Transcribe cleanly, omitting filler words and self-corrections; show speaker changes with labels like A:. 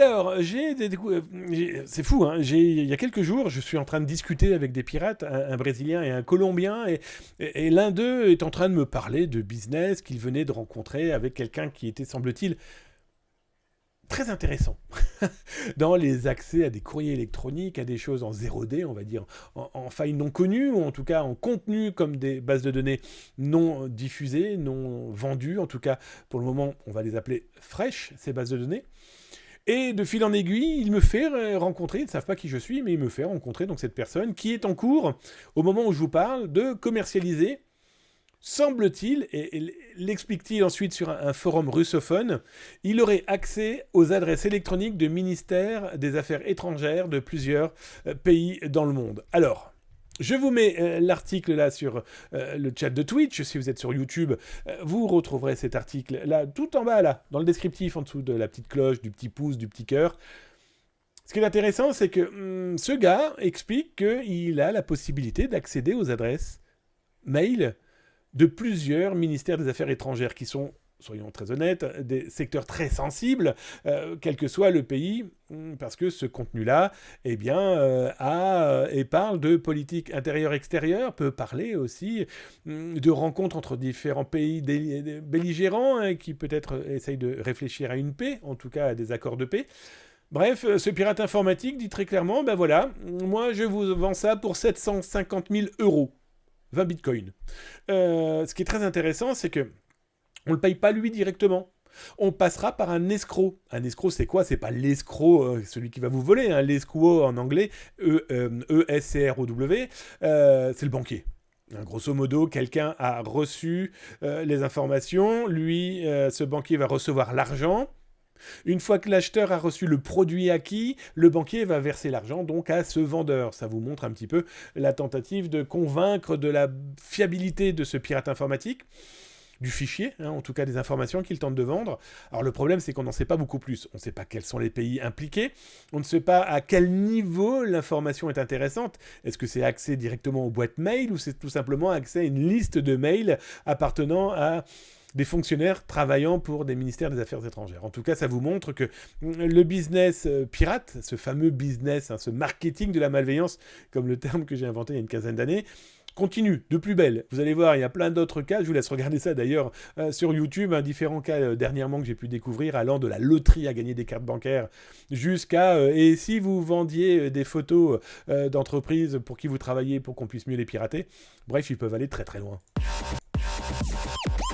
A: Alors, c'est fou, hein, il y a quelques jours, je suis en train de discuter avec des pirates, un Brésilien et un Colombien, et l'un d'eux est en train de me parler de business qu'il venait de rencontrer avec quelqu'un qui était, semble-t-il, très intéressant dans les accès à des courriers électroniques, à des choses en 0D, on va dire, en faille non connue, ou en tout cas en contenu comme des bases de données non diffusées, non vendues, en tout cas pour le moment on va les appeler fraîches, ces bases de données. Et de fil en aiguille, il me fait rencontrer, ils ne savent pas qui je suis, mais il me fait rencontrer donc cette personne qui est en cours, au moment où je vous parle, de commercialiser, semble-t-il, et l'explique-t-il ensuite sur un forum russophone, il aurait accès aux adresses électroniques de ministères des Affaires étrangères de plusieurs pays dans le monde. Alors, je vous mets l'article là sur le chat de Twitch. Si vous êtes sur YouTube, vous retrouverez cet article là, tout en bas là, dans le descriptif, en dessous de la petite cloche, du petit pouce, du petit cœur. Ce qui est intéressant, c'est que ce gars explique qu'il a la possibilité d'accéder aux adresses mail de plusieurs ministères des Affaires étrangères qui sont, soyons très honnêtes, des secteurs très sensibles, quel que soit le pays, parce que ce contenu-là, eh bien, et parle de politique intérieure-extérieure, peut parler aussi de rencontres entre différents pays belligérants, hein, qui peut-être essayent de réfléchir à une paix, en tout cas à des accords de paix. Bref, ce pirate informatique dit très clairement, ben voilà, moi je vous vends ça pour 750 000 euros. 20 bitcoins. Ce qui est très intéressant, c'est que on le paye pas lui directement. On passera par un escroc. Un escroc, c'est quoi? C'est pas l'escroc, celui qui va vous voler. Hein. L'escroc en anglais, E-S-C-R-O-W, c'est le banquier. Grosso modo, quelqu'un a reçu les informations. Lui, ce banquier va recevoir l'argent. Une fois que l'acheteur a reçu le produit acquis, le banquier va verser l'argent donc à ce vendeur. Ça vous montre un petit peu la tentative de convaincre de la fiabilité de ce pirate informatique, du fichier, hein, en tout cas des informations qu'il tente de vendre. Alors le problème, c'est qu'on n'en sait pas beaucoup plus. On ne sait pas quels sont les pays impliqués, on ne sait pas à quel niveau l'information est intéressante. Est-ce que c'est accès directement aux boîtes mail ou c'est tout simplement accès à une liste de mails appartenant à des fonctionnaires travaillant pour des ministères des Affaires étrangères. En tout cas, ça vous montre que le business pirate, ce fameux business, hein, ce marketing de la malveillance, comme le terme que j'ai inventé il y a une quinzaine d'années, continue de plus belle. Vous allez voir, il y a plein d'autres cas. Je vous laisse regarder ça d'ailleurs sur YouTube. Différents cas dernièrement que j'ai pu découvrir, allant de la loterie à gagner des cartes bancaires jusqu'à... et si vous vendiez des photos d'entreprises pour qui vous travaillez pour qu'on puisse mieux les pirater, bref, ils peuvent aller très très loin.